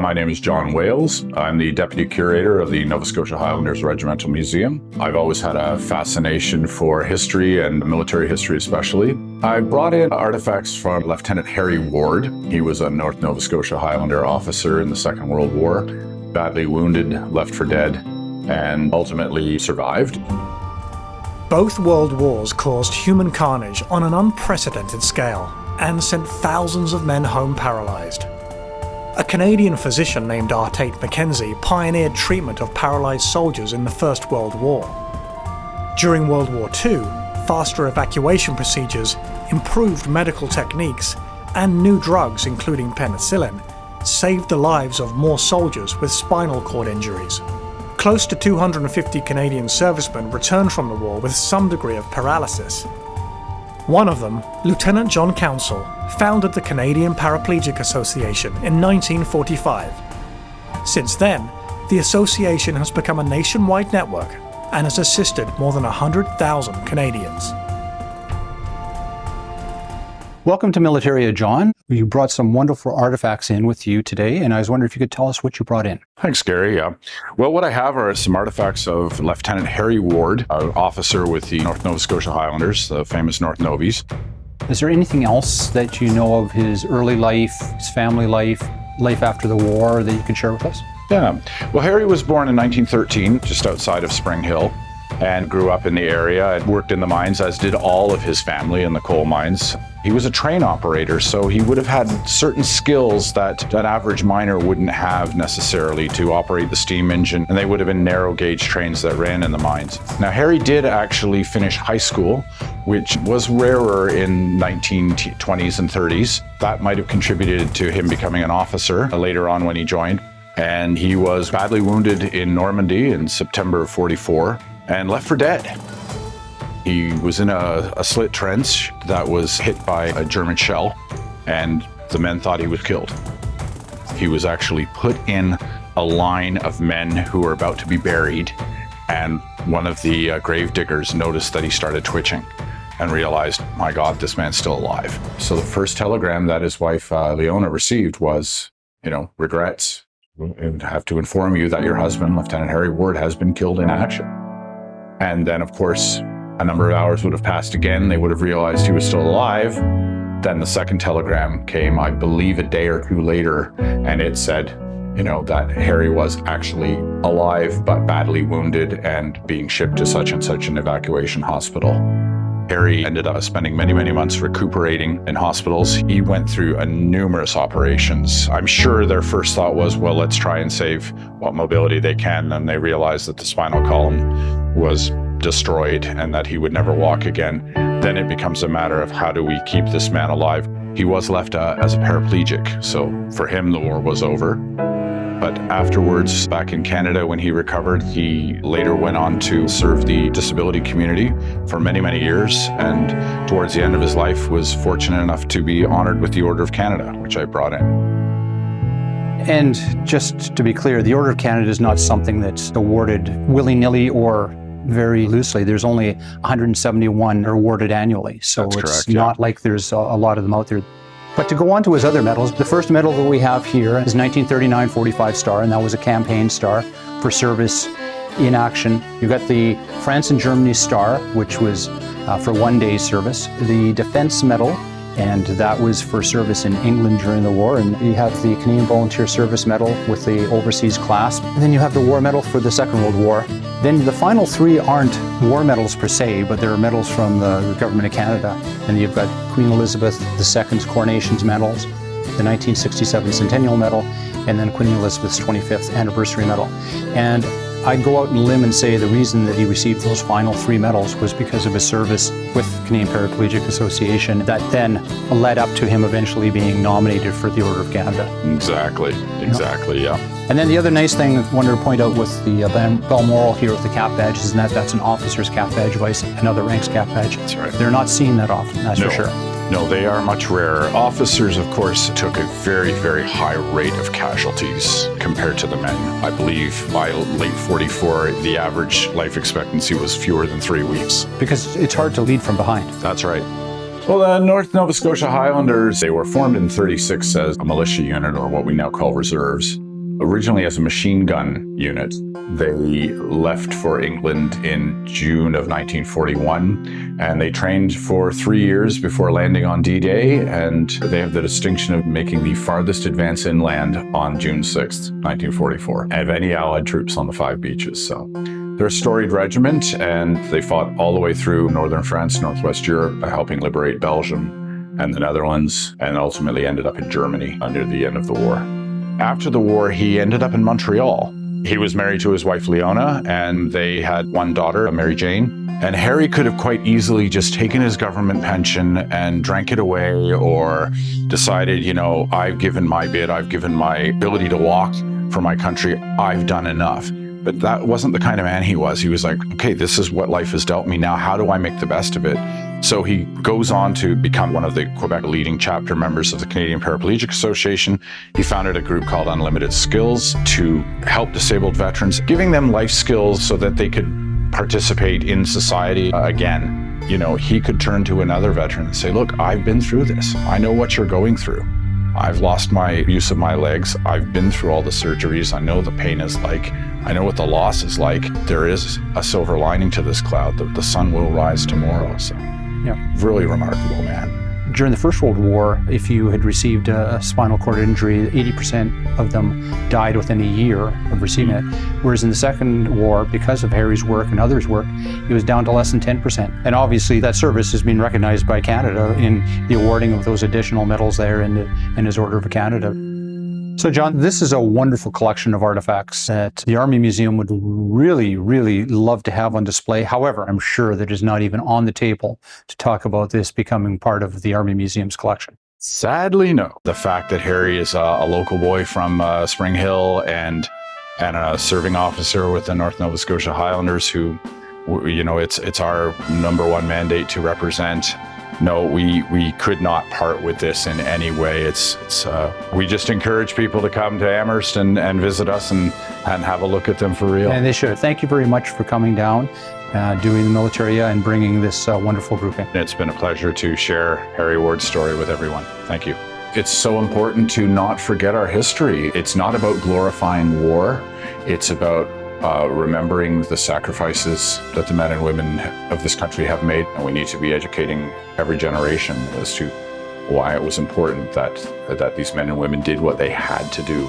My name is John Wales. I'm the Deputy Curator of the Nova Scotia Highlanders Regimental Museum. I've always had a fascination for history and military history especially. I brought in artifacts from Lieutenant Harry Ward. He was a North Nova Scotia Highlander officer in the Second World War, badly wounded, left for dead, and ultimately survived. Both world wars caused human carnage on an unprecedented scale and sent thousands of men home paralysed. A Canadian physician named R. Tate Mackenzie pioneered treatment of paralysed soldiers in the First World War. During World War II, faster evacuation procedures, improved medical techniques, and new drugs including penicillin saved the lives of more soldiers with spinal cord injuries. Close to 250 Canadian servicemen returned from the war with some degree of paralysis. One of them, Lieutenant John Council, founded the Canadian Paraplegic Association in 1945. Since then, the association has become a nationwide network and has assisted more than 100,000 Canadians. Welcome to Militaria, John. You brought some wonderful artifacts in with you today, and I was wondering if you could tell us what you brought in. Thanks, Gary. Yeah. Well, what I have are some artifacts of Lieutenant Harry Ward, an officer with the North Nova Scotia Highlanders, the famous North Novies. Is there anything else that you know of his early life, his family life, life after the war that you could share with us? Yeah. Well, Harry was born in 1913, just outside of Spring Hill, and grew up in the area and worked in the mines, as did all of his family in the coal mines. He was a train operator, so he would have had certain skills that an average miner wouldn't have necessarily to operate the steam engine, and they would have been narrow gauge trains that ran in the mines. Now, Harry did actually finish high school, which was rarer in 1920s and 30s. That might have contributed to him becoming an officer later on when he joined. And he was badly wounded in Normandy in September of '44 and left for dead. He was in a slit trench that was hit by a German shell, and the men thought he was killed. He was actually put in a line of men who were about to be buried, and one of the grave diggers noticed that he started twitching and realized, my God, this man's still alive. So the first telegram that his wife, Leona, received was, regrets. And have to inform you that your husband, Lieutenant Harry Ward, has been killed in action. And then, of course, a number of hours would have passed again. They would have realized he was still alive. Then the second telegram came, I believe, a day or two later, and it said, that Harry was actually alive but badly wounded and being shipped to such and such an evacuation hospital. Harry ended up spending many, many months recuperating in hospitals. He went through numerous operations. I'm sure their first thought was, well, let's try and save what mobility they can. And they realized that the spinal column was destroyed and that he would never walk again. Then it becomes a matter of how do we keep this man alive? He was left as a paraplegic. So for him, the war was over. But afterwards, back in Canada, when he recovered, he later went on to serve the disability community for many, many years. And towards the end of his life, was fortunate enough to be honored with the Order of Canada, which I brought in. And just to be clear, the Order of Canada is not something that's awarded willy-nilly or very loosely. There's only 171 awarded annually. So That's it's correct, not like there's a lot of them out there. But to go on to his other medals, the first medal that we have here is 1939 45 Star, and that was a campaign star for service in action. You got the France and Germany Star, which was for 1 day's service, the Defense Medal, and that was for service in England during the war. And you have the Canadian Volunteer Service Medal with the overseas clasp. And then you have the War Medal for the Second World War. Then the final three aren't war medals per se, but they're medals from the Government of Canada. And you've got Queen Elizabeth II's Coronation's medals, the 1967 Centennial Medal, and then Queen Elizabeth's 25th Anniversary Medal. And I'd go out on a limb and say the reason that he received those final three medals was because of his service with Canadian Paraplegic Association that then led up to him eventually being nominated for the Order of Canada. Exactly, yeah. And then the other nice thing I wanted to point out with the Balmoral here with the cap badge is that that's an officer's cap badge, vice another rank's cap badge. That's right. They're not seen that often, that's for sure. No, they are much rarer. Officers, of course, took a very, very high rate of casualties compared to the men. I believe by late 44, the average life expectancy was fewer than 3 weeks. Because it's hard to lead from behind. That's right. Well, the North Nova Scotia Highlanders, they were formed in '36 as a militia unit, or what we now call reserves. Originally as a machine gun unit, they left for England in June of 1941, and they trained for 3 years before landing on D-Day, and they have the distinction of making the farthest advance inland on June 6th, 1944, of any Allied troops on the 5 beaches. So they're a storied regiment, and they fought all the way through northern France, northwest Europe, helping liberate Belgium and the Netherlands, and ultimately ended up in Germany under the end of the war. After the war, he ended up in Montreal. He was married to his wife, Leona, and they had one daughter, Mary Jane. And Harry could have quite easily just taken his government pension and drank it away, or decided, you know, I've given my bit, I've given my ability to walk for my country, I've done enough. But that wasn't the kind of man he was. He was like, okay, this is what life has dealt me now. How do I make the best of it? So he goes on to become one of the Quebec leading chapter members of the Canadian Paraplegic Association. He founded a group called Unlimited Skills to help disabled veterans, giving them life skills so that they could participate in society again. You know, he could turn to another veteran and say, look, I've been through this. I know what you're going through. I've lost my use of my legs. I've been through all the surgeries. I know the pain is like. I know what the loss is like. There is a silver lining to this cloud. The sun will rise tomorrow. So, yeah, really remarkable man. During the First World War, if you had received a spinal cord injury, 80% of them died within a year of receiving it. Whereas in the Second War, because of Harry's work and others' work, it was down to less than 10%. And obviously that service has been recognized by Canada in the awarding of those additional medals there in his Order of Canada. So John, this is a wonderful collection of artifacts that the Army Museum would really, really love to have on display. However, I'm sure that is not even on the table to talk about this becoming part of the Army Museum's collection. Sadly, no. The fact that Harry is a local boy from Spring Hill and a serving officer with the North Nova Scotia Highlanders who, you know, it's our number one mandate to represent. No, we could not part with this in any way. We just encourage people to come to Amherst and visit us and have a look at them for real. And they should. Thank you very much for coming down, doing the military and bringing this wonderful group in. It's been a pleasure to share Harry Ward's story with everyone. Thank you. It's so important to not forget our history. It's not about glorifying war. It's about remembering the sacrifices that the men and women of this country have made. And we need to be educating every generation as to why it was important that these men and women did what they had to do.